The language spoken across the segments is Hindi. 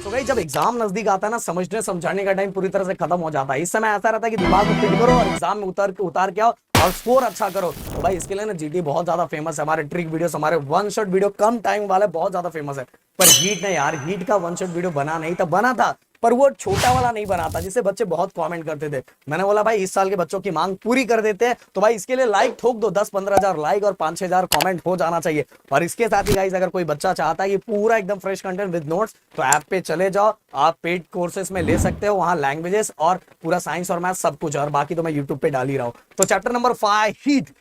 तो भाई जब एग्जाम नजदीक आता है ना, समझने समझाने का टाइम पूरी तरह से खत्म हो जाता है। इस समय ऐसा रहता है कि दिमाग में फिट करो और एग्जाम में उतार के आओ और स्कोर अच्छा करो। तो भाई इसके लिए ना जीटी बहुत ज्यादा फेमस है। हमारे ट्रिक वीडियोस, हमारे वन शॉट वीडियो कम टाइम वाले बहुत ज्यादा फेमस है। पर हीट ने यार, हीट का वन शॉट वीडियो बना नहीं था, बना था पर वो छोटा वाला नहीं बना था जिसे बच्चे बहुत कमेंट करते थे। मैंने बोला भाई इस साल के बच्चों की मांग पूरी कर देते हैं, तो भाई इसके लिए लाइक ठोक दो, 10-15 हजार लाइक और 5-6 हजार कमेंट हो जाना चाहिए। और इसके साथ ही गाइस, अगर कोई बच्चा चाहता है कि पूरा एकदम फ्रेश कंटेंट विद नोट्स, तो ऐप पे चले जाओ, आप पेड कोर्सेस में ले सकते हो। वहां लैंग्वेजेस और पूरा साइंस और मैथ सब कुछ, और बाकी तो मैं यूट्यूब पे डाल ही रहा हूं। तो चैप्टर नंबर 5 हीट।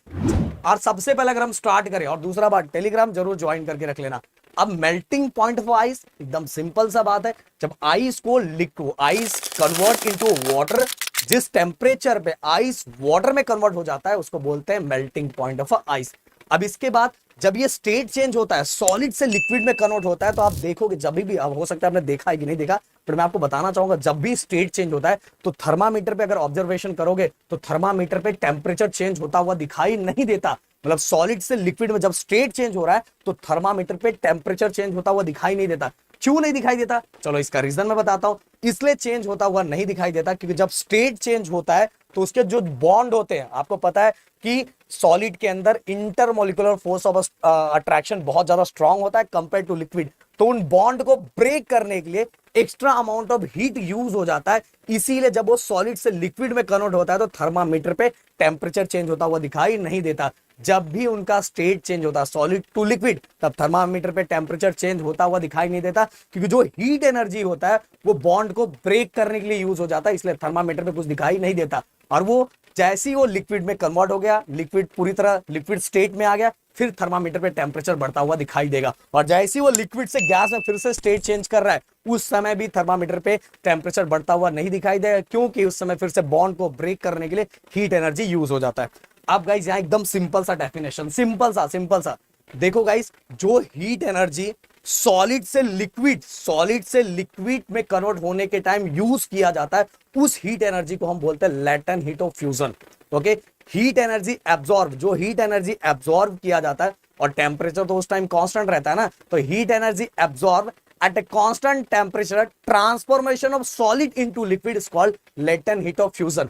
और सबसे पहले अगर हम स्टार्ट करें, और दूसरा बात, टेलीग्राम जरूर ज्वाइन करके रख लेना। अब मेल्टिंग पॉइंट ऑफ आइस एकदम सिंपल सा बात है। जब आइस को आइस कन्वर्ट इनटू वाटर, जिस टेम्परेचर पे आइस वाटर में कन्वर्ट हो जाता है उसको बोलते हैं मेल्टिंग पॉइंट ऑफ आइस। अब इसके बाद जब ये स्टेट चेंज होता है, सॉलिड से लिक्विड में कन्वर्ट होता है, तो आप देखोगे जब भी, अब हो सकता है आपने देखा है कि नहीं देखा, पर मैं आपको बताना चाहूंगा, जब भी स्टेट चेंज होता है तो थर्मामीटर पे अगर ऑब्जर्वेशन करोगे तो थर्मामीटर पे टेम्परेचर चेंज होता हुआ दिखाई नहीं देता। मतलब सॉलिड से लिक्विड में जब स्टेट चेंज हो रहा है तो थर्मामीटर पे टेम्परेचर चेंज होता हुआ दिखाई नहीं देता। क्यों नहीं दिखाई देता? चलो इसका रीजन मैं बताता हूं। इसलिए चेंज होता हुआ नहीं दिखाई देता क्योंकि जब स्टेट चेंज होता है तो उसके जो बॉन्ड होते हैं, आपको पता है कि सॉलिड के अंदर इंटरमोलिकुलर फोर्स ऑफ अट्रैक्शन बहुत ज्यादा स्ट्रांग होता है कंपेयर टू लिक्विड। तो उन बॉन्ड को ब्रेक करने के लिए extra amount of heat use हो जाता है। इसीलिए जब वो सॉलिड से लिक्विड में कन्वर्ट होता है तो थर्मामीटर पे टेम्परेचर चेंज होता हुआ दिखाई नहीं देता। जब भी उनका स्टेट चेंज होता है सॉलिड टू लिक्विड, तब थर्मामीटर पे टेम्परेचर चेंज होता हुआ दिखाई नहीं देता, क्योंकि जो हीट एनर्जी होता है वो बॉन्ड को ब्रेक करने के लिए यूज हो जाता है। इसलिए थर्मामीटर पे कुछ दिखाई नहीं देता। और वो जैसे ही वो लिक्विड में कन्वर्ट हो गया, लिक्विड पूरी तरह लिक्विड स्टेट में आ गया, फिर थर्मामीटर पे टेम्परेचर बढ़ता हुआ दिखाई देगा। और जैसे ही वो लिक्विड से गैस में फिर से स्टेट चेंज कर रहा है, उस समय भी थर्मामीटर पे टेम्परेचर बढ़ता हुआ नहीं दिखाई देगा, क्योंकि उस समय फिर से बॉन्ड को ब्रेक करने के लिए हीट एनर्जी यूज हो जाता है। अब गाइस यहाँ एकदम सिंपल सा डेफिनेशन, सिंपल सा देखो गाइस, जो हीट एनर्जी सॉलिड से लिक्विड में कन्वर्ट होने के टाइम यूज किया जाता है, उस हीट एनर्जी को हम बोलते हैं latent heat of fusion. Okay, heat energy absorb, जो हीट एनर्जी एब्जॉर्ब किया जाता है, और टेम्परेचर तो उस टाइम कांस्टेंट रहता है ना, तो heat energy absorb at a constant temperature, transformation of solid into liquid is called latent heat of fusion।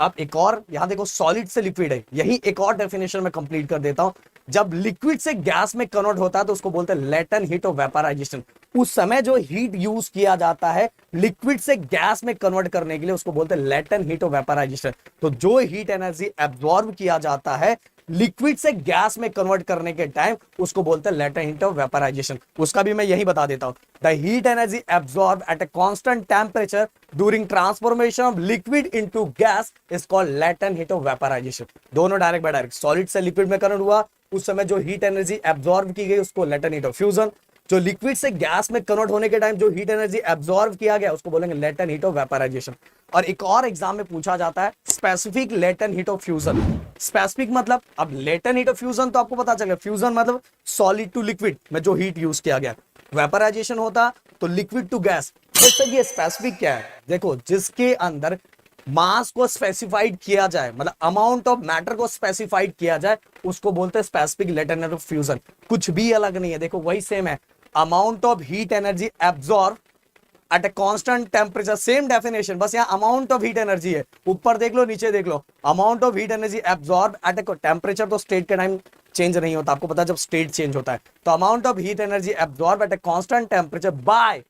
अब एक और यहां देखो, सॉलिड से लिक्विड है, यही एक और डेफिनेशन में कंप्लीट कर देता हूं। जब लिक्विड से गैस में कन्वर्ट होता है तो उसको बोलते हैं लेटेंट हीट ऑफ वेपराइजेशन। उस समय जो हीट यूज किया जाता है लिक्विड से गैस में कन्वर्ट करने के लिए, उसको बोलते हैं लेटेंट हीट ऑफ वेपराइजेशन। तो जो हीट एनर्जी एब्जॉर्ब किया जाता है लिक्विड से गैस में कन्वर्ट करने के टाइम, उसको बोलते हैं लेटेंट हीट ऑफ वेपराइजेशन। उसका भी मैं यही बता देता हूं, the heat energy absorb at a constant temperature during transformation of liquid into gas is called latent heat of vaporisation. दोनों डायरेक्ट बाय डायरेक्ट, सॉलिड से लिक्विड में कन्वर्ट हुआ, उस समय जो हीट एनर्जी एब्जॉर्ब की गई उसको लेटेंट हीट ऑफ फ्यूजन। जो लिक्विड से गैस में कन्वर्ट होने के टाइम जो हीट एनर्जी एब्जॉर्ब किया गया उसको बोलेंगे लेटेंट हीट ऑफ वेपराइजेशन। और एक और एग्जाम में पूछा जाता है specific latent heat of fusion. Specific मतलब, अब लेटेंट हीट ऑफ फ्यूजन तो आपको पता चल गया, फ्यूजन मतलब सॉलिड टू लिक्विड में जो हीट यूज किया गया। वेपराइजेशन होता तो लिक्विड टू गैस। तो ये स्पेसिफिक क्या है? देखो, जिसके अंदर मास को स्पेसिफाइड किया जाए, मतलब अमाउंट ऑफ मैटर को स्पेसिफाइड किया जाए, उसको बोलते हैं specific latent heat of fusion. कुछ भी अलग नहीं है, देखो वही सेम है। Amount of heat energy absorb at a constant temperature, same definition, बस यहाँ अमाउंट ऑफ हीट एनर्जी है। ऊपर देख लो, नीचे देख लो, amount of heat energy absorb at a temperature, तो स्टेट के टाइम चेंज नहीं होता, आपको पता है जब स्टेट चेंज होता है। तो amount of heat energy absorb at a constant temperature by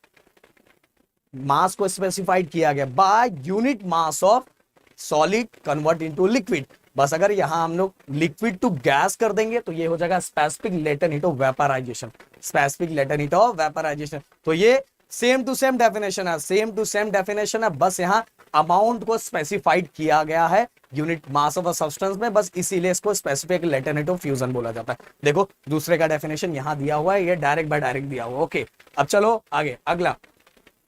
mass को स्पेसिफाइड किया गया, by unit mass of solid convert into liquid. बस अगर यहां हम लोग लिक्विड टू गैस कर देंगे तो ये हो जाएगा specific latent heat of vaporisation. Specific latent heat of vaporisation, तो ये सेम टू सेम डेफिनेशन है, सेम टू सेम डेफिनेशन है, बस यहां अमाउंट को स्पेसिफाइड किया गया है unit mass of a substance में, बस इसीलिए इसको specific latent heat of fusion बोला जाता है। देखो दूसरे का डेफिनेशन यहां दिया हुआ है, ये डायरेक्ट बाय डायरेक्ट दिया हुआ। ओके, अब चलो आगे, अगला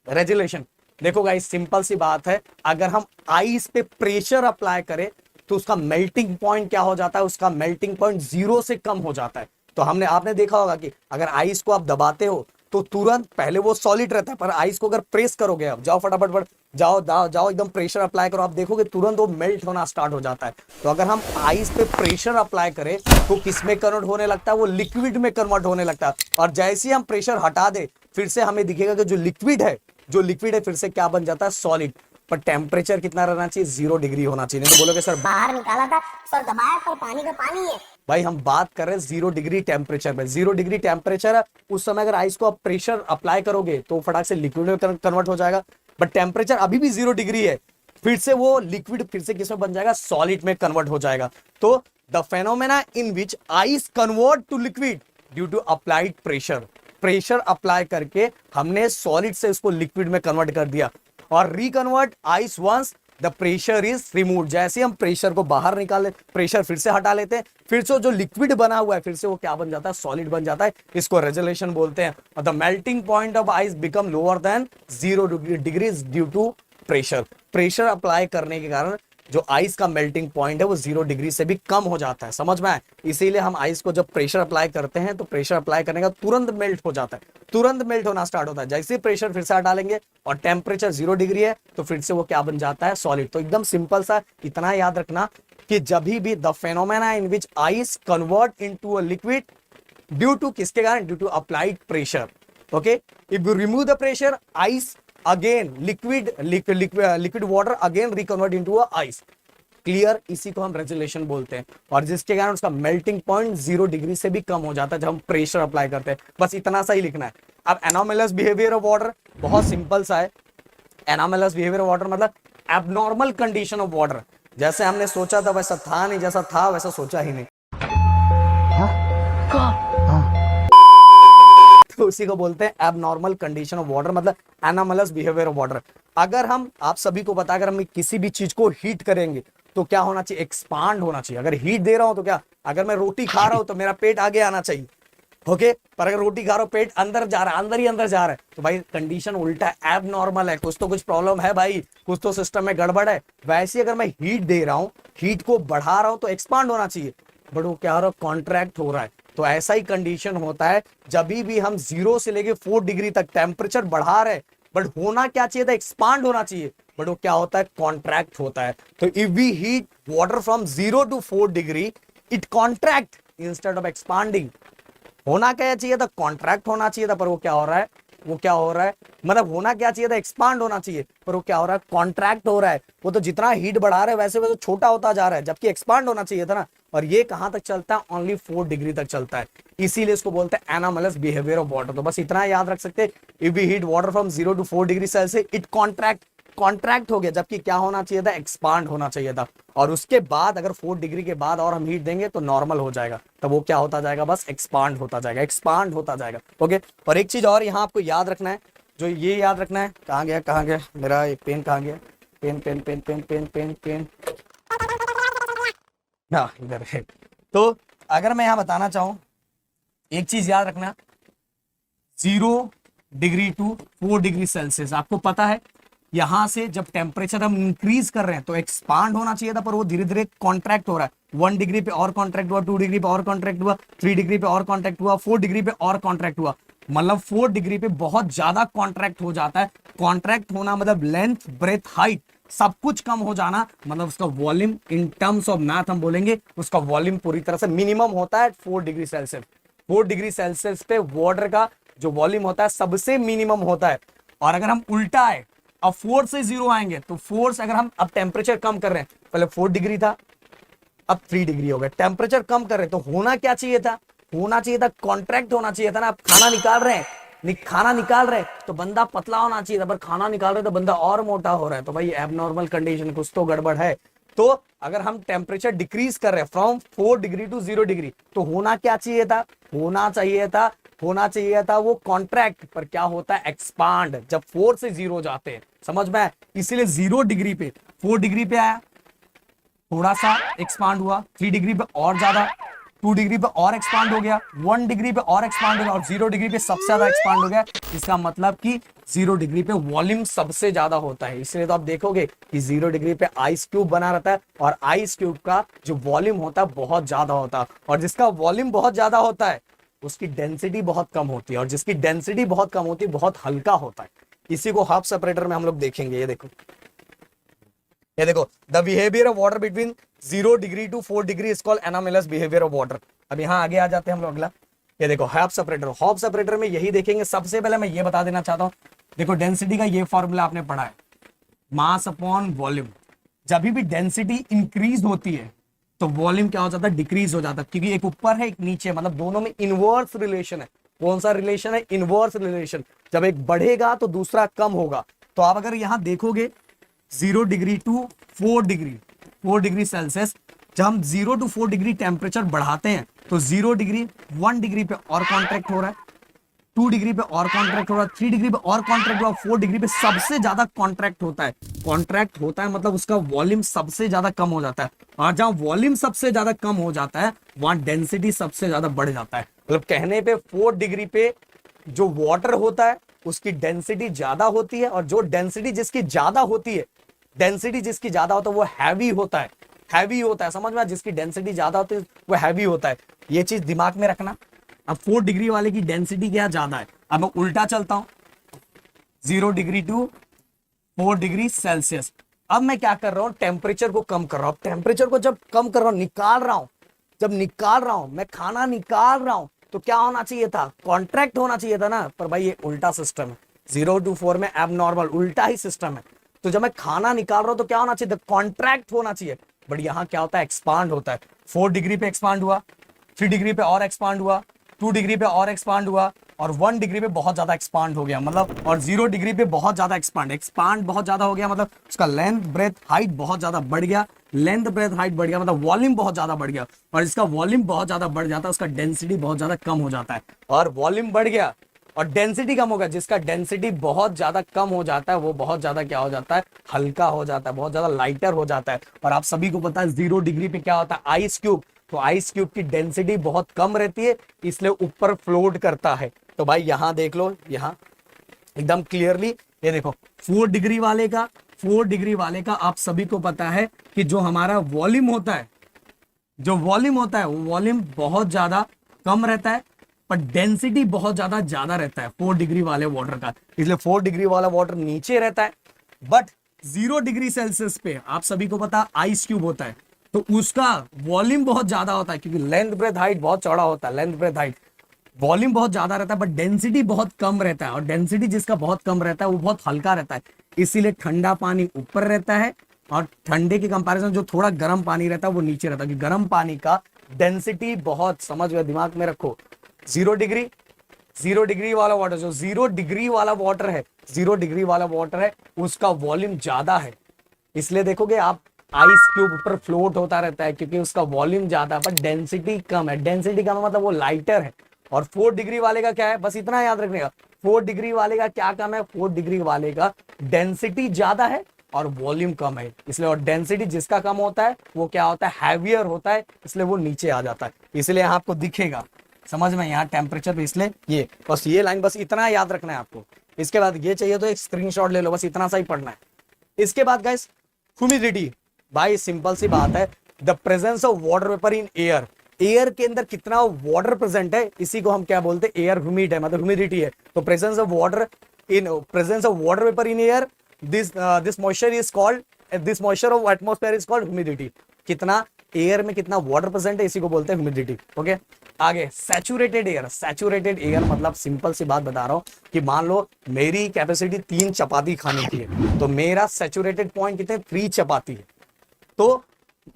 रेजुलेशन। देखो गाइस, सिंपल सी बात है, अगर हम आइस पे प्रेशर अप्लाई करें तो उसका मेल्टिंग पॉइंट क्या हो जाता है? उसका मेल्टिंग पॉइंट 0 से कम हो जाता है। तो आपने देखा होगा कि अगर आइस को आप दबाते हो तो तुरंत, पहले वो सॉलिड रहता है, पर आइस को अगर प्रेस करोगे, आप जाओ फटाफट जाओ एकदम प्रेशर अप्लाई करो, आप देखोगे तुरंत वो मेल्ट होना स्टार्ट हो जाता है। तो अगर हम आइस पे प्रेशर अप्लाई करें तो किस में कन्वर्ट होने लगता है? वो लिक्विड में कन्वर्ट होने लगता है। और जैसे ही हम प्रेशर हटा दे, फिर से हमें दिखेगा कि जो लिक्विड है जो लिक्विड है फिर से क्या बन जाता है, सॉलिड। पर टेम्परेचर कितना रहना चाहिए, 0 डिग्री होना चाहिए। नहीं तो बोलोगे सर बाहर निकाला था सर, दबाया पर पानी का पानी है। भाई हम बात कर रहे हैं 0 डिग्री टेम्परेचर में। 0 डिग्री टेम्परेचर है, उस समय अगर आइस को आप प्रेशर अप्लाई करोगे तो फटाक से लिक्विड में कन्वर्ट हो जाएगा। बट टेम्परेचर अभी भी 0 डिग्री है, फिर से वो लिक्विड फिर से किसमें बन जाएगा, सॉलिड में कन्वर्ट हो जाएगा। तो the phenomena in which ice convert to liquid due to applied pressure. Pressure apply करके हमने सॉलिड से उसको लिक्विड में कन्वर्ट कर दिया। और reconvert ice once the pressure is remove. जैसे हम प्रेशर को बाहर निकाल लेते, प्रेशर फिर से हटा लेते हैं, फिर से जो लिक्विड बना हुआ है फिर से वो क्या बन जाता है, सॉलिड बन जाता है। इसको रेजोल्यूशन बोलते हैं। और the melting point of ice become lower than 0 degree due to pressure. Pressure apply करने के कारण जो आइस का मेल्टिंग पॉइंट है वो 0 डिग्री से भी कम हो जाता है। समझ में आए? इसीलिए हम आइस को जब प्रेशर अप्लाई करते हैं तो प्रेशर अप्लाई करने का तुरंत मेल्ट हो जाता है, तुरंत मेल्ट होना स्टार्ट होता है। जैसे प्रेशर फिर से हटा लेंगे और टेम्परेचर 0 डिग्री है तो फिर से वो क्या बन जाता है, सॉलिड। तो एकदम सिंपल सा इतना याद रखना कि जब भी the phenomena in which ice convert into a liquid due to किसके कारण, due to applied pressure. Okay, if you remove the pressure ice again liquid water again reconvert into a ice. Clear? इसी को हम रेजोल्यूशन बोलते हैं। और जिसके कारण उसका मेल्टिंग पॉइंट 0 डिग्री से भी कम हो जाता है जब हम प्रेशर अप्लाई करते हैं। बस इतना सा ही लिखना है। अब एनोमलस बिहेवियर ऑफ वाटर बहुत सिंपल सा है। एनोमलस बिहेवियर ऑफ वाटर मतलब एबनॉर्मल कंडीशन ऑफ वाटर। जैसे हमने सोचा था वैसा था नहीं, जैसा था वैसा सोचा ही नहीं। तो उसी को बोलते हैं एबनॉर्मल कंडीशन ऑफ वाटर, मतलब एनोमलस बिहेवियर ऑफ वाटर। अगर हम आप सभी को पता, अगर हम किसी भी चीज को हीट करेंगे तो क्या होना चाहिए, एक्सपांड होना चाहिए। अगर हीट दे रहा हूं तो क्या, अगर मैं रोटी खा रहा हूं तो मेरा पेट आगे आना चाहिए। ओके, पर अगर रोटी खा रहा हूं पेट अंदर जा रहा है, अंदर ही अंदर जा रहा है, तो भाई कंडीशन उल्टा है, एबनॉर्मल है। कुछ तो कुछ प्रॉब्लम है भाई, कुछ तो सिस्टम में गड़बड़ है। वैसे अगर मैं हीट दे रहा हूं, हीट को बढ़ा रहा हूं तो एक्सपांड होना चाहिए, बट वो क्या हो रहा है, कॉन्ट्रैक्ट हो रहा है। तो ऐसा ही कंडीशन होता है जब भी हम 0 से लेके 4 डिग्री तक टेम्परेचर बढ़ा रहे, बट होना क्या चाहिए था, एक्सपांड होना चाहिए, बट वो क्या होता है, कॉन्ट्रैक्ट होता है। तो if we heat water from 0 to 4 degree it contract instead of expanding. होना क्या चाहिए था, कॉन्ट्रैक्ट होना चाहिए था, पर वो क्या हो रहा है, वो क्या हो रहा है, मतलब होना क्या चाहिए था, एक्सपांड होना चाहिए, पर वो क्या हो रहा है, कॉन्ट्रैक्ट हो रहा है। वो तो जितना हीट बढ़ा रहे वैसे वैसे छोटा होता जा रहा है, जबकि एक्सपांड होना चाहिए था ना। और ये कहां तक चलता है, ओनली 4 डिग्री तक चलता है। इसीलिए इसको बोलते हैं एनोमलस बिहेवियर ऑफ वाटर। तो बस इतना याद रख सकते हैं, if we heat water from 0 to 4 degree Celsius it contract हो गया, जबकि क्या होना चाहिए था, एक्सपांड होना चाहिए था। और उसके बाद अगर 4 डिग्री के बाद और हम हीट देंगे तो नॉर्मल हो जाएगा, तो वो क्या होता जाएगा, बस एक्सपांड होता जाएगा, एक्सपांड होता जाएगा। ओके, और एक चीज और यहाँ आपको याद रखना है, जो ये याद रखना है, कहाँ गया मेरा एक पेन, कहाँ गया pen pen pen pen pen pen pen हाँ इधर है। तो अगर मैं यहाँ बताना चाहूं, एक चीज याद रखना, 0 डिग्री टू 4 डिग्री सेल्सियस, आपको पता है यहां से जब टेम्परेचर हम इंक्रीज कर रहे हैं तो एक्सपांड होना चाहिए था, पर वो धीरे धीरे कॉन्ट्रैक्ट हो रहा है। 1 डिग्री पे और कॉन्ट्रैक्ट हुआ, 2 डिग्री पे और कॉन्ट्रैक्ट हुआ, 3 डिग्री पे और कॉन्ट्रैक्ट हुआ, 4 डिग्री पे और कॉन्ट्रैक्ट हुआ। मतलब 4 डिग्री पे बहुत ज्यादा कॉन्ट्रैक्ट हो जाता है। कॉन्ट्रैक्ट होना मतलब लेंथ, ब्रेथ, हाइट सब कुछ कम हो जाना, मतलब उसका volume in terms of math हम बोलेंगे उसका वॉल्यूम पूरी तरह से मिनिमम होता है 4 डिग्री सेल्सियस। 4 डिग्री सेल्सियस पे वाटर का जो वॉल्यूम होता है सबसे मिनिमम होता है। और अगर हम उल्टा है, अब 4 से 0 आएंगे तो 4 से अगर हम अब टेम्परेचर कम कर रहे हैं, पहले 4 डिग्री था अब 3 डिग्री हो गया, टेम्परेचर कम कर रहे हैं, तो होना क्या चाहिए था, होना चाहिए था कॉन्ट्रैक्ट होना चाहिए था ना। आप खाना निकाल रहे हैं, खाना निकाल रहे तो बंदा पतला होना चाहिए था, पर खाना निकाल रहे तो बंदा और मोटा हो रहा है, तो भाई एबनॉर्मल कंडीशन, कुछ तो गड़बड़ है। तो अगर हम टेम्परेचर डिक्रीज कर रहे हैं फ्रॉम 4 डिग्री टू 0 डिग्री, तो होना क्या चाहिए था, होना चाहिए था वो कॉन्ट्रैक्ट, पर क्या होता है, एक्सपांड, जब 4 से 0 जाते हैं। समझ में? इसीलिए 0 डिग्री पे 4 डिग्री पे आया, थोड़ा सा एक्सपांड हुआ, 3 डिग्री पे और ज्यादा, 2 डिग्री पे और एक्सपांड हो गया, 1 डिग्री पे और एक्सपांड हो गया, और 0 डिग्री पे सबसे ज्यादा एक्सपांड हो गया। इसका मतलब कि 0 डिग्री पे वॉल्यूम सबसे ज्यादा होता है। इसलिए तो आप देखोगे कि 0 डिग्री पे आइस क्यूब बना रहता है, और आइस क्यूब का जो वॉल्यूम होता है बहुत ज्यादा होता है, और जिसका वॉल्यूम बहुत ज्यादा होता है उसकी डेंसिटी बहुत कम होती है, और जिसकी डेंसिटी बहुत कम होती है बहुत हल्का होता है। इसी को हाफ सेपरेटर में हम लोग देखेंगे। ये देखो the behaviour of water between 0 degree to 4 degree is called anomalous behaviour of water. अब यहाँ आगे आ जाते हैं हम लोग अगला। ये देखो हाफ सेपरेटर में यही देखेंगे। सबसे पहले मैं ये बता देना चाहता हूँ, देखो डेंसिटी का ये फॉर्मूला आपने पढ़ा है, मास अपॉन वॉल्यूम। जब भी डेंसिटी इंक्रीज होती है तो वॉल्यूम क्या हो जाता है, डिक्रीज हो जाता है, क्योंकि एक ऊपर है एक नीचे, मतलब दोनों में इनवर्स रिलेशन है। कौन सा रिलेशन है, इनवर्स रिलेशन। जब एक बढ़ेगा तो दूसरा कम होगा। तो आप अगर यहां देखोगे 0 degree to 4 degree, 4 degree Celsius, जब हम 0 टू 4 डिग्री टेम्परेचर बढ़ाते हैं तो 0 डिग्री 1 डिग्री पे और कॉन्ट्रैक्ट हो रहा है, 2 डिग्री पे और कॉन्ट्रैक्ट हो रहा है, 3 डिग्री पे और कॉन्ट्रैक्ट हो रहा है, 4 डिग्री पे सबसे ज्यादा कॉन्ट्रैक्ट होता है। कॉन्ट्रैक्ट होता है मतलब उसका वॉल्यूम सबसे ज्यादा कम हो जाता है, और जहां वॉल्यूम सबसे ज्यादा कम हो जाता है वहां डेंसिटी सबसे ज्यादा बढ़ जाता है। मतलब कहने पे 4 डिग्री पे जो वाटर होता है उसकी डेंसिटी ज्यादा होती है, और जो डेंसिटी जिसकी ज्यादा होती है, डेंसिटी जिसकी ज्यादा होता है वो हैवी होता है, हैवी होता है। समझ में, जिसकी डेंसिटी ज्यादा होती है वो हैवी होता है। ये चीज दिमाग में रखना। अब 4 डिग्री वाले की डेंसिटी क्या ज्यादा है। अब मैं उल्टा चलता हूं, 0 डिग्री टू 4 डिग्री सेल्सियस। अब मैं क्या कर रहा हूं, टेम्परेचर को कम कर रहा हूं। टेम्परेचर को जब कम कर रहा हूं, निकाल रहा हूं, जब निकाल रहा हूं, मैं खाना निकाल रहा हूं, तो क्या होना चाहिए था, कॉन्ट्रैक्ट होना चाहिए था ना। पर भाई ये उल्टा सिस्टम है, 0 टू 4 में एबनॉर्मल उल्टा ही सिस्टम है। तो जब मैं खाना निकाल रहा हूं तो क्या होना चाहिए, कॉन्ट्रैक्ट होना चाहिए। बट यहां क्या होता है, एक्सपांड होता है। 4 डिग्री पे एक्सपांड हुआ, 3 डिग्री पे और एक्सपांड हुआ, 2 डिग्री पे और एक्सपांड हुआ, और 1 डिग्री पे बहुत ज्यादा एक्सपांड हो गया, मतलब, और 0 डिग्री पे बहुत ज्यादा एक्सपांड बहुत ज्यादा हो गया, मतलब उसका लेंथ ब्रेथ हाइट बहुत ज्यादा बढ़ गया। लेंथ ब्रेथ हाइट बढ़ गया मतलब वॉल्यूम बहुत ज्यादा बढ़ गया, और इसका वॉल्यूम बहुत ज्यादा बढ़ जाता है उसका डेंसिटी बहुत ज्यादा कम हो जाता है। और वॉल्यूम बढ़ गया और डेंसिटी कम हो गया, जिसका डेंसिटी बहुत ज्यादा कम हो जाता है वो बहुत ज्यादा क्या हो जाता है, हल्का हो जाता है, बहुत ज्यादा लाइटर हो जाता है। और आप सभी को पता है 0 डिग्री पे क्या होता है, आइस क्यूब। तो आइस क्यूब की डेंसिटी बहुत कम रहती है, इसलिए ऊपर फ्लोट करता है। तो भाई यहां देख लो, यहां एकदम क्लियरली ये देखो 4 डिग्री वाले का, 4 डिग्री वाले का आप सभी को पता है कि जो हमारा वॉल्यूम होता है, जो वॉल्यूम होता है वो वॉल्यूम बहुत ज्यादा कम रहता है, पर डेंसिटी बहुत ज्यादा रहता है 4 डिग्री वाले वाटर का। इसलिए 4 डिग्री वाला वाटर नीचे रहता है। बट 0 डिग्री सेल्सियस पे आप सभी को पता आइस क्यूब होता है, तो उसका वॉल्यूम बहुत ज्यादा होता है, क्योंकि लेंथ ब्रेथ हाइट बहुत चौड़ा होता है, लेंथ ब्रेथ हाइट वॉल्यूम बहुत ज्यादा रहता है, बट डेंसिटी बहुत कम रहता है। और डेंसिटी जिसका बहुत कम रहता है वो बहुत हल्का रहता है, इसीलिए ठंडा पानी ऊपर रहता है, और ठंडे के कंपैरिजन जो थोड़ा गर्म पानी रहता है वो नीचे रहता है, क्योंकि गर्म पानी का डेंसिटी बहुत, समझ में, दिमाग में रखो, 0 डिग्री, 0 डिग्री वाला वाटर, जो 0 डिग्री वाला वाटर है, 0 डिग्री वाला वाटर है, उसका वॉल्यूम ज्यादा है। इसलिए देखोगे आप आइस क्यूब ऊपर फ्लोट होता रहता है, क्योंकि उसका वॉल्यूम ज्यादा है पर डेंसिटी कम है। डेंसिटी कम है मतलब वो लाइटर है। और 4 डिग्री वाले का क्या है, बस इतना याद रखने का, 4 डिग्री वाले का क्या काम है, 4 डिग्री वाले का डेंसिटी ज्यादा है और वॉल्यूम कम है, इसलिए। और डेंसिटी जिसका कम होता है वो क्या होता है, हैवियर होता है, इसलिए वो नीचे आ जाता है। इसलिए यहाँ आपको दिखेगा, समझ में, यहाँ टेम्परेचर पे, इसलिए ये बस ये लाइन, बस इतना याद रखना है आपको। इसके बाद ये चाहिए तो एक स्क्रीनशॉट ले लो, बस इतना सा ही पढ़ना है। इसके बाद गाइस ह्यूमिडिटी, भाई सिंपल सी बात है, the presence of water vapour in air. Air के अंदर कितना वाटर प्रेजेंट है, इसी को हम क्या बोलते हैं, एयर ह्यूमिड है, मतलब ह्यूमिडिटी है। तो presence of water vapour in air, this moisture is called, this moisture of atmosphere is called humidity. कितना एयर में कितना वाटर प्रेजेंट है, इसी को बोलते हैं ह्यूमिडिटी। ओके, आगे सैचुरेटेड एयर। सैचुरेटेड एयर मतलब सिंपल सी बात बता रहा हूं कि मान लो मेरी कैपेसिटी 3 चपाती खाने की है, तो मेरा सैचुरेटेड पॉइंट कितने, 3 चपाती है। तो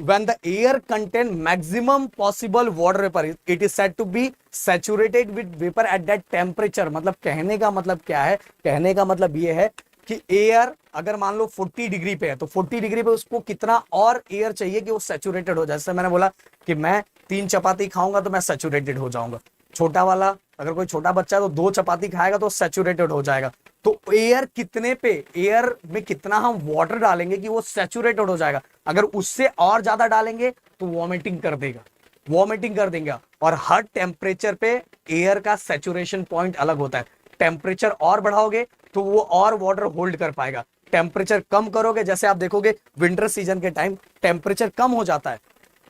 when the air contain maximum possible water vapor, it is said to be saturated with vapor at that temperature। मतलब कहने का मतलब क्या है, कहने का मतलब ये है कि एयर अगर मान लो 40 डिग्री पे है, तो 40 डिग्री पे उसको कितना और एयर चाहिए कि वो सैचुरेटेड हो जाए। जैसे मैंने बोला कि मैं 3 चपाती खाऊंगा तो मैं सैचुरेटेड हो जाऊंगा। छोटा वाला, अगर कोई छोटा बच्चा है तो 2 चपाती खाएगा तो सैचुरेटेड हो जाएगा। तो एयर कितने पे, एयर में कितना हम वाटर डालेंगे कि वो सैचुरेटेड हो जाएगा। अगर उससे और ज्यादा डालेंगे तो वॉमिटिंग कर देगा, वॉमिटिंग कर देंगे। और हर टेम्परेचर पे एयर का सैचुरेशन पॉइंट अलग होता है। टेम्परेचर और बढ़ाओगे तो वो और वाटर होल्ड कर पाएगा, टेम्परेचर कम करोगे, जैसे आप देखोगे विंटर सीजन के टाइम टेम्परेचर कम हो जाता है,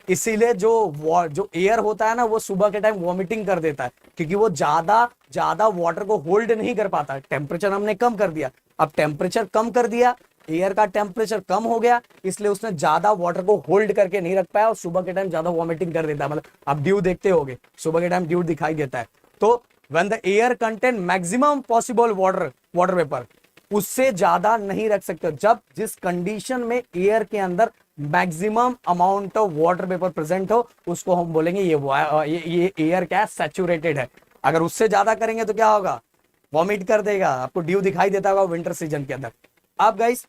इसीलिए जो एयर होता है ना वो सुबह के टाइम वॉमिटिंग कर देता है, क्योंकि वो ज्यादा वाटर को होल्ड नहीं कर पाता। टेम्परेचर हमने कम कर दिया, अब टेम्परेचर कम कर दिया, एयर का टेम्परेचर कम हो गया, इसलिए उसने ज्यादा वाटर को होल्ड करके नहीं रख पाया और सुबह के टाइम ज्यादा वॉमिटिंग कर देता है। मतलब आप ड्यू देखते होगे, सुबह के टाइम ड्यू दिखाई देता है। तो when the air contain maximum possible water, water vapour, उससे ज्यादा नहीं रख सकते हो। जब जिस कंडीशन में एयर के अंदर maximum amount of water vapour present हो, उसको हम बोलेंगे ये एयर क्या है, सैचुरेटेड है। अगर उससे ज्यादा करेंगे तो क्या होगा, वॉमिट कर देगा। आपको ड्यू दिखाई देता होगा विंटर सीजन के अंदर। अब गाइस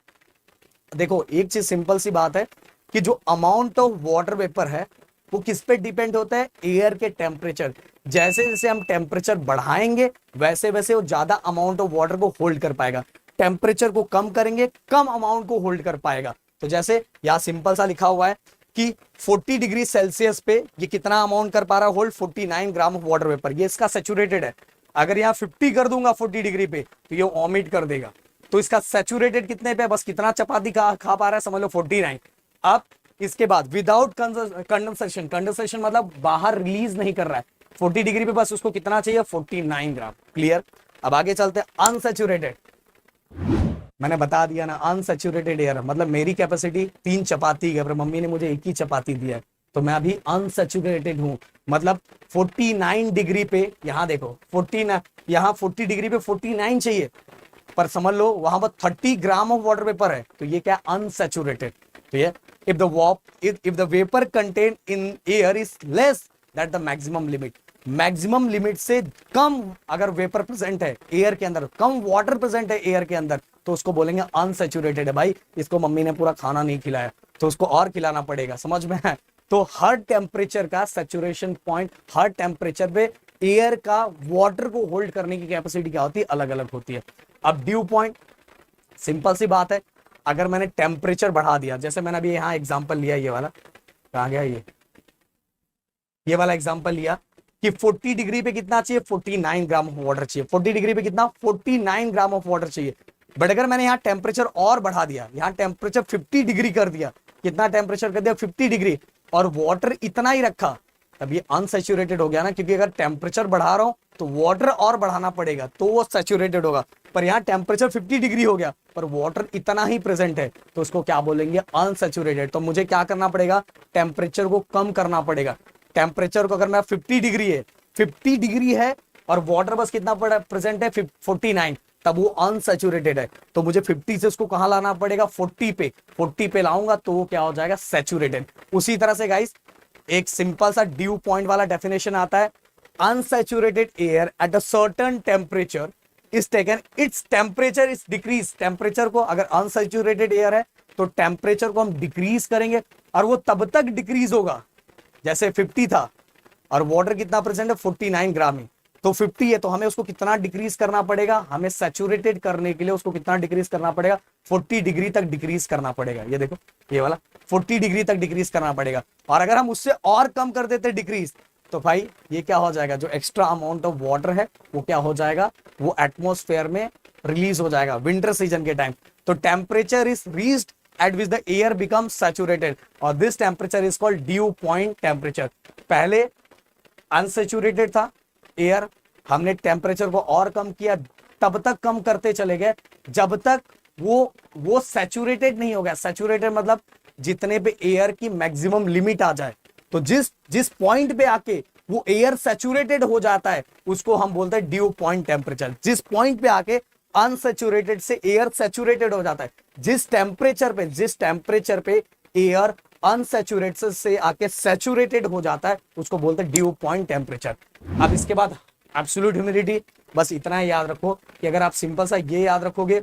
देखो, एक चीज सिंपल सी बात है कि जो अमाउंट ऑफ वाटर वेपर है वो किस पे डिपेंड होता है, एयर के टेम्परेचर। जैसे जैसे हम टेम्परेचर बढ़ाएंगे वैसे वैसे वो ज्यादा अमाउंट ऑफ वाटर को होल्ड कर पाएगा। टेम्परेचर को कम करेंगे, कम अमाउंट को होल्ड कर पाएगा। तो जैसे यहाँ सिंपल सा लिखा हुआ है कि 40 डिग्री सेल्सियस पे ये कितना अमाउंट कर पा रहा है hold, 49 gram of water vapour, ये इसका सैचुरेटेड है। अगर यहाँ 50 कर दूंगा 40 डिग्री पे तो ये वॉमिट कर देगा। तो इसका सैचुरेटेड कितने पे, बस कितना चपाती खा पा रहा है, समझ लो 49। अब इसके बाद विदाउट कंडेंसेशन, कंडेंसेशन मतलब बाहर रिलीज नहीं कर रहा है, 40 डिग्री पे बस उसको कितना चाहिए, 49 ग्राम। क्लियर। अब आगे चलते हैं अनसैचुरेटेड। मैंने बता दिया ना, अनसैचुरेटेड एयर मतलब मेरी कैपेसिटी 3 चपाती है, पर मम्मी ने मुझे 1 ही चपाती दिया है, तो मैं अभी अनसैचुरेटेड हूं। मतलब 49 डिग्री पे, यहाँ देखो 49, यहाँ 40 डिग्री पे 49 चाहिए, पर समझ लो वहां पर 30 ग्राम ऑफ वाटर वेपर है, तो ये क्या, अनसैचुरेटेड। तो ये if the vapor contained in air is less that the maximum limit, maximum limit से कम अगर वेपर प्रेजेंट है एयर के अंदर, कम वाटर प्रेजेंट है एयर के अंदर, तो उसको बोलेंगे अनसैचुरेटेड है। भाई इसको मम्मी ने पूरा खाना नहीं खिलाया तो उसको और खिलाना पड़ेगा, समझ में है। तो हर टेम्परेचर का सैचुरेशन पॉइंट, हर टेम्परेचर पे एयर का वाटर को होल्ड करने की कैपेसिटी क्या होती है, अलग अलग होती है। अब ड्यू पॉइंट, सिंपल सी बात है, अगर मैंने टेम्परेचर बढ़ा दिया, जैसे मैंने अभी यहाँ एग्जांपल लिया, ये वाला कहाँ गया, ये वाला एग्जांपल लिया कि 40 डिग्री पे कितना चाहिए, 49 ग्राम ऑफ वाटर चाहिए। 40 डिग्री पे कितना, 49 ग्राम ऑफ वाटर चाहिए। बट अगर मैंने यहाँ टेम्परेचर और बढ़ा दिया, यहाँ टेम्परेचर 50 डिग्री कर दिया, कितना टेम्परेचर कर दिया, 50 डिग्री, और वाटर इतना ही रखा, तब ये अनसैचुरेटेड हो गया ना, क्योंकि अगर टेम्परेचर बढ़ा रहा हूं तो वाटर और बढ़ाना पड़ेगा तो वो सैचुरेटेड होगा। पर यहाँ टेम्परेचर 50 डिग्री हो गया पर वाटर इतना ही प्रेजेंट है, तो उसको क्या बोलेंगे, अनसैचुरेटेड। तो मुझे क्या करना पड़ेगा, टेम्परेचर को कम करना पड़ेगा। टेम्परेचर को अगर मैं 50 डिग्री है और वाटर बस कितना प्रेजेंट है, 49, तब वो अनसैचुरेटेड है। तो मुझे 50 से उसको कहां लाना पड़ेगा, 40 पे लाऊंगा तो वो क्या हो जाएगा, सैचुरेटेड। उसी तरह से गाइस एक सिंपल सा ड्यू पॉइंट वाला डेफिनेशन आता है, unsaturated air at a certain temperature is taken, its temperature is decrease. Temperature को, अगर अनसैचुरेटेड एयर है तो टेम्परेचर को हम डिक्रीज करेंगे, और वो तब तक डिक्रीज होगा, जैसे 50 था और वाटर कितना प्रेजेंट है, 49 ग्राम ही, तो 50 है तो हमें उसको कितना डिक्रीज करना पड़ेगा, हमें सैचुरेटेड करने के लिए उसको कितना डिक्रीज करना पड़ेगा, 40 डिग्री तक डिक्रीज करना पड़ेगा। ये देखो ये वाला 40 डिग्री तक डिक्रीज करना पड़ेगा। और अगर हम उससे और कम कर देते डिक्रीज, तो भाई ये क्या हो जाएगा, जो एक्स्ट्रा अमाउंट ऑफ वाटर है वो क्या हो जाएगा, वो एटमोस्फेयर में रिलीज हो जाएगा विंटर सीजन के टाइम। तो temperature is reached at which the air becomes saturated और this temperature is called dew point temperature। पहले अनसैचुरेटेड था एयर, हमने टेम्परेचर को और कम किया, तब तक कम करते चले गए जब तक वो सैचुरेटेड नहीं हो गया। सैचुरेटेड मतलब जितने पे एयर की मैक्सिमम लिमिट आ जाए। तो जिस पॉइंट पे आके वो एयर सैचुरेटेड हो जाता है उसको हम बोलते हैं ड्यू पॉइंट टेम्परेचर। जिस पॉइंट पे आके अनसैचुरेटेड से एयर सैचुरेटेड हो जाता है, जिस टेम्परेचर पे एयर अनसैचुरेटेड से आके सैचुरेटेड हो जाता है उसको बोलते हैं ड्यू पॉइंट टेम्परेचर। अब इसके बाद एब्सोल्यूट ह्यूमिडिटी, बस इतना ही याद रखो कि अगर आप सिंपल सा ये याद रखोगे,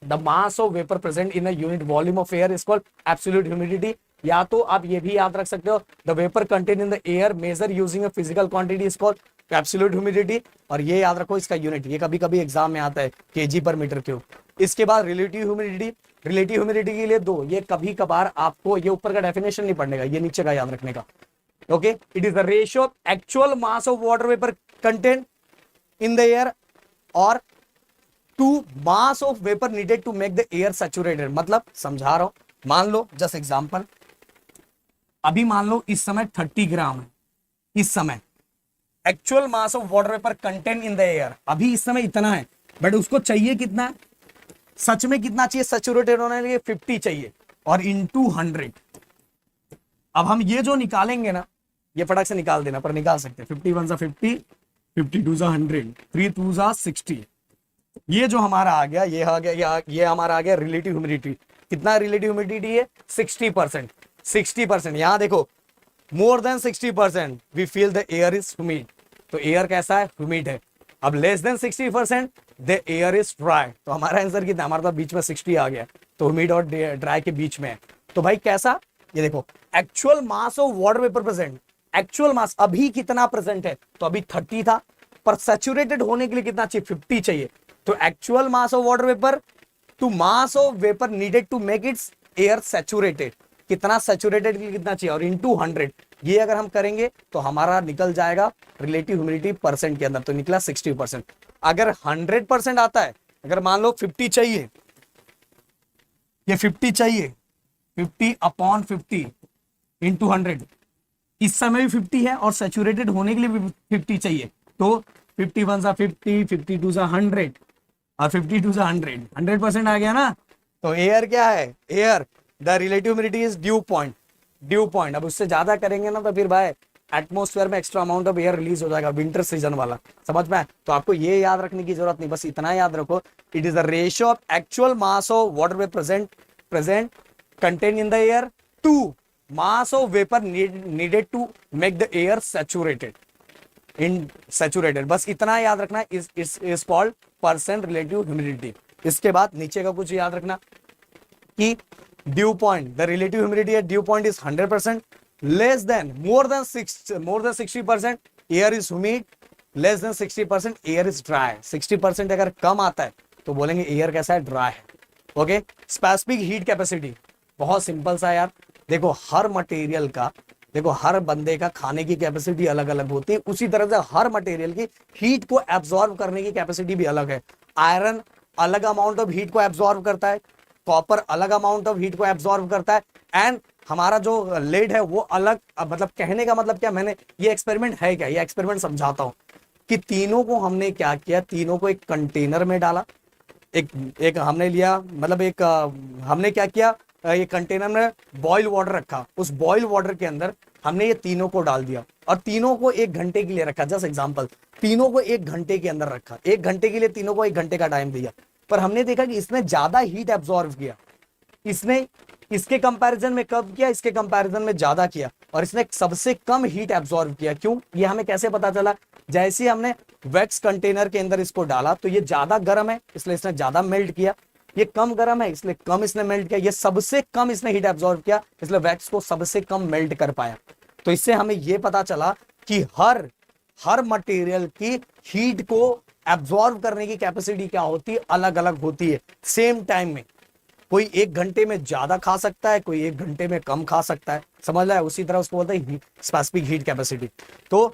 the mass of vapour present in a unit volume of air is called absolute humidity. या तो आप ये भी याद रख सकते हो, the vapour content in the air measure using a physical quantity is called absolute humidity. और ये याद रखो इसका यूनिट, ये कभी कभी एग्जाम में आता है, kg/m³। इसके बाद रिलेटिव ह्यूमिडिटी, रिलेटिव ह्यूमिडिटी के लिए दो, ये कभी कभार आपको ये ऊपर का डेफिनेशन नहीं पढ़ने का, ये नीचे का याद रखने का। Okay, it is the ratio of actual mass of water vapour content in the air और to mass of vapour needed to make the air saturated. मतलब समझा रहा हूं, मान लो जस्ट एग्जांपल, अभी मान लो इस समय 30 ग्राम है, इस समय actual mass of water vapour content in the air अभी इस समय इतना है, बट उसको चाहिए कितना है, सच में कितना चाहिए सैचुरेटेड होने के लिए, 50 चाहिए, और इनटू 100। अब हम ये जो निकालेंगे ना, ये फटाक से निकाल देना, पर निकाल सकते हैं। 50 1 50, 52 100, 3 2 60, ये जो हमारा आ गया, ये आ गया, ये हमारा आ गया रिलेटिव ह्यूमिडिटी। कितना रिलेटिव ह्यूमिडिटी है? 60%। 60%, यहां देखो, more than 60% we feel the air is humid. तो एयर कैसा है? ह्यूमिड है। अब less than 60% the air is dry. तो हमारा आंसर कितना? हमारा तो बीच में 60 आ गया, तो ह्यूमिड और ड्राई के बीच में है। तो भाई कैसा? ये देखो, actual mass of water vapour present, actual mass अभी कितना प्रेजेंट है? तो अभी 30 था, पर सैचुरेटेड होने के लिए कितना चाहिए? 50 चाहिए। तो actual mass of water vapour to mass of vapour needed to make its air saturated, कितना सैचुरेटेड के लिए कितना चाहिए? और इनटू 100, ये अगर हम करेंगे तो हमारा निकल जाएगा रिलेटिव ह्यूमिडिटी परसेंट के अंदर, तो निकला 60%। अगर 100% आता है, अगर मान लो 50 चाहिए, ये 50 चाहिए, 50/50 इंटू 100, इस समय भी 50 है और सैचुरेटेड होने के लिए भी 50 चाहिए। तो 51 सा 50, 52 सा 100 और 52 सा 100, 100% आ गया ना। तो एयर क्या है? Air the relative humidity is due point, due point. अब उससे ज्यादा करेंगे ना तो फिर भाई एटमोस्फेयर में extra amount of air release हो जाएगा, विंटर सीजन वाला, समझ में? तो आपको ये याद रखने की जरूरत नहीं, बस इतना याद रखो, it is the ratio of actual mass of water vapour present content in the air to mass of vapour needed to make the air saturated, in saturated. बस इतना याद रखना, is called percent relative humidity. इसके बाद नीचे का कुछ याद रखना कि dew point, the relative humidity at dew point is 100%, less than more than 60% air is humid, less than 60% air is dry. 60% अगर कम आता है तो बोलेंगे एयर कैसा है? ड्राई है। ओके, स्पेसिफिक हीट कैपेसिटी बहुत सिंपल सा यार, देखो हर मटेरियल का, देखो हर बंदे का खाने की कैपेसिटी अलग अलग होती है, उसी तरह से हर मटेरियल की हीट को एब्जॉर्ब करने की कैपेसिटी भी अलग है। आयरन अलग अमाउंट ऑफ हीट को एब्जॉर्ब करता है, कॉपर अलग अमाउंट ऑफ हीट को एब्जॉर्ब करता है, एंड हमारा जो लेड है वो अलग। मतलब कहने का मतलब क्या, मैंने ये एक्सपेरिमेंट है क्या, ये एक्सपेरिमेंट समझाता हूं कि तीनों को हमने क्या किया, तीनों को एक कंटेनर में डाला, एक हमने लिया, मतलब एक हमने क्या किया, ये कंटेनर में बॉइल वाटर रखा, उस बॉइल वाटर के अंदर हमने ये तीनों को डाल दिया और तीनों को 1 घंटे के लिए रखा। जस्ट एग्जांपल, तीनों को 1 घंटे के अंदर रखा, 1 घंटे के लिए तीनों को 1 घंटे का टाइम दिया, पर हमने देखा कि इसने ज्यादा हीट एब्जॉर्व किया, इसने इसके कंपैरिजन में कब किया? इसके कंपैरिजन में ज्यादा किया, और इसने सबसे कम हीट एब्जॉर्व किया। क्यों? ये हमें कैसे पता चला? जैसे हमने वैक्स कंटेनर के अंदर इसको डाला तो ये ज्यादा गर्म है इसलिए इसने ज्यादा मेल्ट किया, ये कम गर्म है इसलिए कम इसने मेल्ट किया, ये सबसे कम इसने हीट एब्जॉर्व किया इसलिए वैक्स को सबसे कम मेल्ट कर पाया। तो इससे हमें यह पता चला कि हर मटेरियल की हीट को एब्जॉर्व करने की कैपेसिटी क्या होती है? अलग अलग होती है सेम टाइम में। कोई 1 घंटे में ज्यादा खा सकता है, कोई 1 घंटे में कम खा सकता है, समझ रहा है? उसी तरह उसको बोलते हैं स्पेसिफिक हीट कैपेसिटी। तो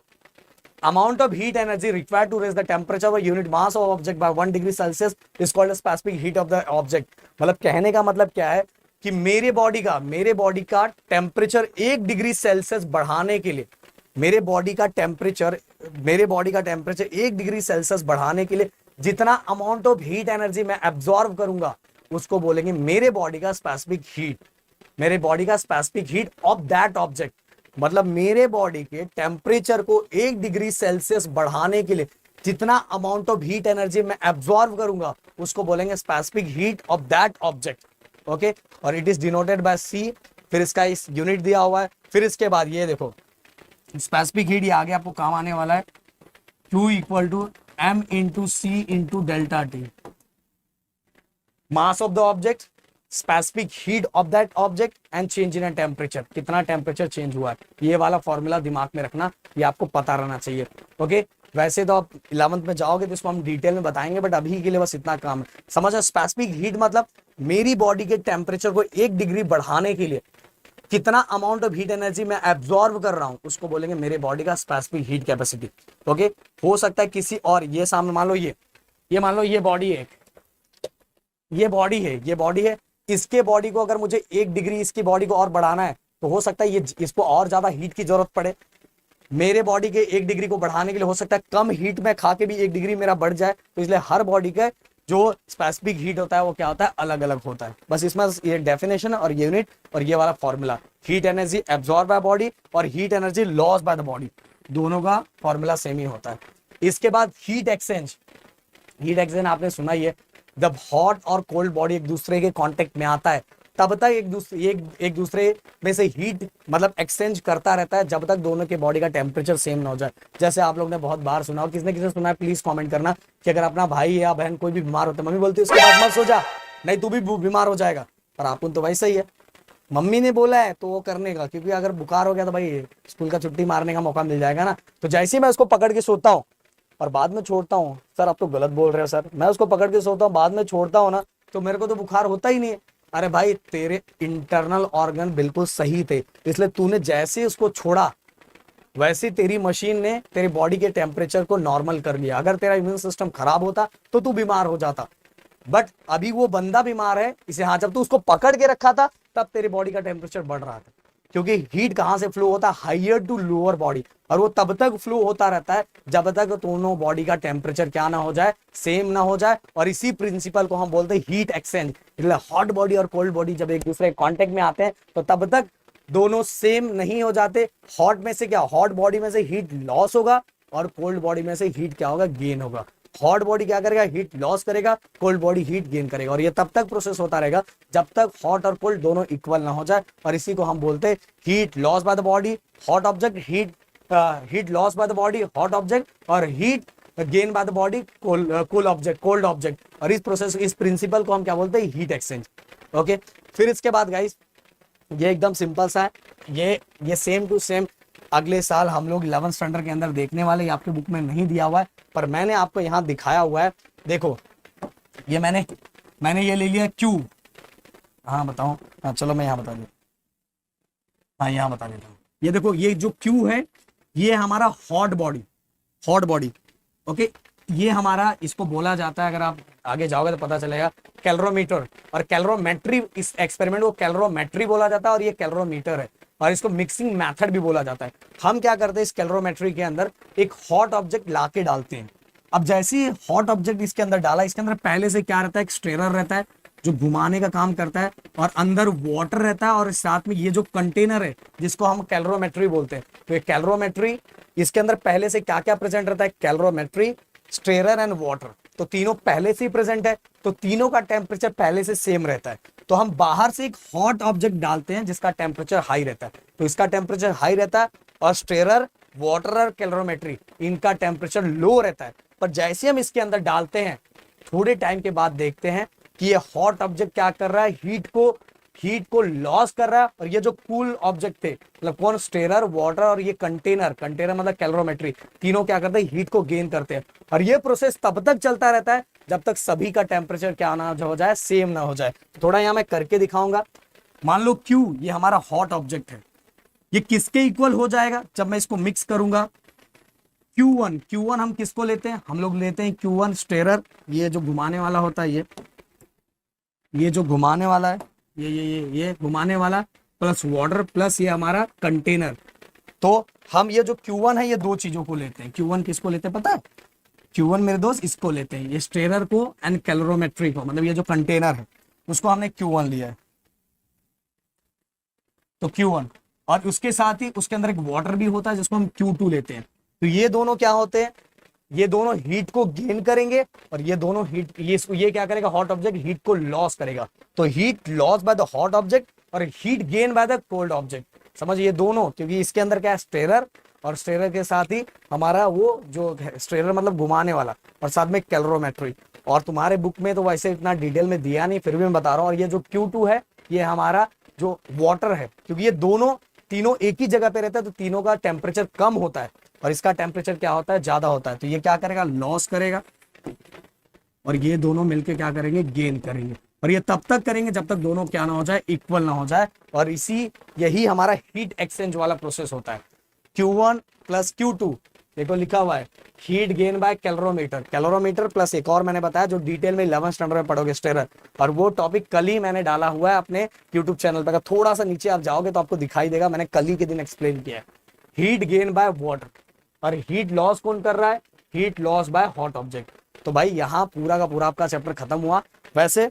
amount of heat energy required to raise the temperature of a unit mass of object by 1 degree Celsius is called a specific heat of the object। मतलब कहने का मतलब क्या है कि मेरे बॉडी का टेम्परेचर 1 डिग्री सेल्सियस बढ़ाने के लिए, मेरे बॉडी का टेम्परेचर 1 डिग्री सेल्सियस बढ़ाने के लिए जितना अमाउंट ऑफ हीट एनर्जी मैं एब्जॉर्व करूंगा उसको बोलेंगे मेरे बॉडी का स्पेसिफिक हीट, मेरे बॉडी का specific heat of that object. मतलब मेरे बॉडी के टेम्परेचर को 1 डिग्री सेल्सियस बढ़ाने के लिए जितना अमाउंट ऑफ हीट एनर्जी मैं एब्जॉर्व करूंगा उसको बोलेंगे specific heat of that object. Okay, और इट इज डिनोटेड बाय सी, फिर इसका इस यूनिट दिया हुआ है। फिर इसके बाद ये देखो स्पेसिफिक हीट, ये आगे आपको काम आने वाला है, Q equal to M into C into delta T, mass of the object, specific heat of that object and change in temperature, कितना टेम्परेचर चेंज हुआ है। ये वाला फॉर्मूला दिमाग में रखना, ये आपको पता रहना चाहिए। ओके, वैसे तो आप 11th में जाओगे तो इसको हम डिटेल में बताएंगे, बट अभी के लिए बस इतना काम है। समझो स्पेसिफिक हीट मतलब मेरी बॉडी के टेम्परेचर को 1 डिग्री बढ़ाने के लिए कितना अमाउंट ऑफ हीट एनर्जी मैं एब्जॉर्व कर रहा हूं उसको बोलेंगे मेरे बॉडी का स्पेसिफिक हीट कैपेसिटी। ओके, हो सकता है किसी और, ये सामने मान लो ये मान लो ये बॉडी है, ये बॉडी है, इसके बॉडी को अगर मुझे 1 डिग्री इसकी बॉडी को और बढ़ाना है तो हो सकता है ये इसको और ज्यादा हीट की जरूरत पड़े। मेरे बॉडी के 1 डिग्री को बढ़ाने के लिए हो सकता है कम हीट में खा के भी 1 डिग्री मेरा बढ़ जाए। तो इसलिए हर बॉडी का जो स्पेसिफिक हीट होता है वो क्या होता है? अलग अलग होता है। बस इसमें ये डेफिनेशन और यूनिट और ये वाला formula, heat energy absorb by body और heat energy loss by the body, दोनों का फॉर्मूला सेम ही होता है। इसके बाद हीट एक्सचेंज, हीट एक्सचेंज आपने सुना ही है, जब हॉट और कोल्ड बॉडी एक दूसरे के कांटेक्ट में आता है तब तक एक दूसरे में से हीट मतलब एक्सचेंज करता रहता है जब तक दोनों के बॉडी का टेम्परेचर सेम ना हो जाए। जैसे आप लोग ने बहुत बार सुना हो, किसने किसने सुना है प्लीज कमेंट करना कि अगर अपना भाई या बहन कोई भी बीमार होता है, मम्मी बोलती है उसके पास मत सो जा, नहीं तू भी बीमार हो जाएगा। पर आपन तो वैसा ही है, मम्मी ने बोला है तो वो करने का, क्योंकि अगर बुखार हो गया तो भाई स्कूल का छुट्टी मारने का मौका मिल जाएगा ना। तो जैसे ही मैं उसको पकड़ के सोता हूँ और बाद में छोड़ता हूँ, सर आप तो गलत बोल रहे हो सर, मैं उसको पकड़ के सोता हूँ बाद में छोड़ता हूँ ना तो मेरे को तो बुखार होता ही नहीं है। अरे भाई तेरे इंटरनल ऑर्गन बिल्कुल सही थे, इसलिए तूने जैसे उसको छोड़ा वैसे तेरी मशीन ने तेरी बॉडी के टेम्परेचर को नॉर्मल कर लिया। अगर तेरा इम्यून सिस्टम खराब होता तो तू बीमार हो जाता, बट अभी वो बंदा बीमार है इसे, हाँ जब तू उसको पकड़ के रखा था तब तेरी बॉडी का टेम्परेचर बढ़ रहा था। क्योंकि हीट कहां से फ्लो होता है, हाइयर टू लोअर बॉडी, और वो तब तक फ्लो होता रहता है जब तक दोनों बॉडी का टेम्परेचर क्या ना हो जाए, सेम ना हो जाए। और इसी प्रिंसिपल को हम बोलते हैं हीट एक्सचेंज। इसलिए हॉट बॉडी और कोल्ड बॉडी जब एक दूसरे कांटेक्ट में आते हैं तो तब तक दोनों सेम नहीं हो जाते। हॉट में से क्या, हॉट बॉडी में से हीट लॉस होगा और कोल्ड बॉडी में से हीट क्या होगा, गेन होगा। हॉट बॉडी क्या करेगा, हीट लॉस करेगा, कोल्ड बॉडी हीट गेन करेगा। और ये तब तक प्रोसेस होता रहेगा जब तक हॉट और कोल्ड दोनों इक्वल ना हो जाए। और इसी को हम बोलते हैं heat loss by the body hot object, heat loss by the body hot object, और heat gain by the body cold object, cold object. और इस प्रोसेस, इस प्रिंसिपल को हम क्या बोलते हैं, हीट एक्सचेंज। ओके, फिर इसके बाद गाइस ये एकदम सिंपल सा है, ये सेम टू सेम अगले साल हम लोग 11th स्टैंडर्ड के अंदर देखने वाले। ये आपके बुक में नहीं दिया हुआ है पर मैंने आपको यहाँ दिखाया हुआ है। देखो ये मैंने ये ले लिया क्यू। हाँ बताओ, हाँ चलो मैं यहाँ बता दूँ, हाँ यहाँ बता देता हूँ। ये देखो ये जो क्यू है ये हमारा हॉट बॉडी। ओके, ये हमारा, इसको बोला जाता है, अगर आप आगे जाओगे तो पता चलेगा, कैलोरीमीटर और कैलोरीमेट्री। इस एक्सपेरिमेंट को कैलोरीमेट्री बोला जाता है और ये कैलोरीमीटर है, और इसको मिक्सिंग मेथड भी बोला जाता है। हम क्या करते हैं, इस कैलोरीमेट्री के अंदर एक हॉट ऑब्जेक्ट लाके डालते हैं। अब जैसे ही हॉट ऑब्जेक्ट इसके अंदर डाला, इसके अंदर पहले से क्या रहता है, एक स्टेरर रहता है जो घुमाने का काम करता है, और अंदर वाटर रहता है, और साथ में ये जो कंटेनर है जिसको हम कैलोरीमेट्री बोलते हैं। तो ये कैलोरीमेट्री, इसके अंदर पहले से क्या क्या प्रेजेंट रहता है, कैलोरीमेट्री, स्टेरर एंड वाटर। तो तीनों पहले से ही प्रेजेंट है, तो तीनों का टेम्परेचर पहले से सेम रहता है। तो हम बाहर से एक हॉट ऑब्जेक्ट डालते हैं जिसका टेम्परेचर हाई रहता है, तो इसका टेम्परेचर हाई रहता है, और स्टेरर, वाटर और कैलोरीमेट्री इनका टेम्परेचर लो रहता है। पर जैसे हम इसके अंदर डालते हैं थोड़े टाइम के बाद देखते हैं कि ये हॉट ऑब्जेक्ट क्या कर रहा है, हीट को लॉस कर रहा है। और ये जो कूल ऑब्जेक्ट थे, मतलब कौन, स्टेरर, वाटर और ये कंटेनर मतलब कैलोरीमेट्री, तीनों क्या करते हैं, हीट को गेन करते हैं। और ये प्रोसेस तब तक चलता रहता है जब तक सभी का टेम्परेचर क्या ना हो जाए, सेम ना हो जाए। थोड़ा यहाँ मैं करके दिखाऊंगा। मान लो क्यू ये हमारा हॉट ऑब्जेक्ट है, ये किसके इक्वल हो जाएगा जब मैं इसको मिक्स करूंगा, Q1 हम किसको लेते हैं, हम लोग लेते हैं Q1 स्टेरर, ये जो घुमाने वाला होता है, ये जो घुमाने वाला है, ये घुमाने वाला, प्लस वाटर, प्लस ये हमारा कंटेनर। तो हम ये जो Q1 है ये दो चीजों को लेते हैं। Q1 किसको लेते हैं पता है, Q1 मेरे दोस्त इसको लेते हैं, ये स्टेरर को एंड कैलोरीमेट्री को, मतलब ये जो कंटेनर है उसको हमने Q1 लिया है, तो Q1। और उसके साथ ही उसके अंदर एक वाटर भी होता है जिसको हम Q2 लेते हैं। तो ये दोनों क्या होते हैं, ये दोनों हीट को गेन करेंगे, और ये दोनों हीट, ये क्या करेगा, हॉट ऑब्जेक्ट हीट को लॉस करेगा। तो heat loss by the hot object और heat gain by the cold object. समझ, ये दोनों, क्योंकि इसके अंदर क्या है, स्टेरर, और स्टेरर के साथ ही हमारा वो जो स्टेरर मतलब घुमाने वाला, और साथ में कैलोरीमेट्री। और तुम्हारे बुक में तो वैसे इतना डिटेल में दिया नहीं, फिर भी मैं बता रहा हूँ। और ये जो Q2 है ये हमारा जो वाटर है, क्योंकि ये तीनों एक ही जगह पे रहता है, तो तीनों का टेम्परेचर कम होता है और इसका टेम्परेचर क्या होता है, ज्यादा होता है। तो ये क्या करेगा, लॉस करेगा, और ये दोनों मिलके क्या करेंगे, गेन करेंगे। और ये तब तक करेंगे जब तक दोनों क्या ना हो जाए, इक्वल ना हो जाए। और यही हमारा हीट एक्सचेंज वाला प्रोसेस होता है। Q1 प्लस Q2, देखो लिखा हुआ है heat gain bye calorimeter plus एक और मैंने बताया जो डिटेल में 11th स्टैंडर्ड में पढ़ोगे, स्टेरर। और वो टॉपिक कल ही मैंने डाला हुआ है अपने यूट्यूब चैनल पर, थोड़ा सा नीचे आप जाओगे तो आपको दिखाई देगा, मैंने कल ही के दिन एक्सप्लेन किया है। हीट गेन बाय वाटर, और हीट लॉस कौन कर रहा है, heat loss by hot object. तो भाई यहाँ पूरा का पूरा आपका चैप्टर खत्म हुआ। वैसे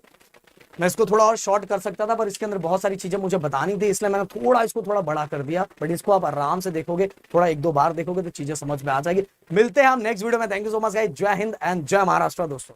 मैं इसको थोड़ा और शॉर्ट कर सकता था, पर इसके अंदर बहुत सारी चीजें मुझे बतानी थी, इसलिए मैंने इसको थोड़ा बड़ा कर दिया। बट इसको आप आराम से देखोगे, थोड़ा एक दो बार देखोगे तो चीजें समझ में आ जाएगी। मिलते हैं हम नेक्स्ट वीडियो में। Thank you so much guys, जय हिंद एंड जय महाराष्ट्र दोस्तों।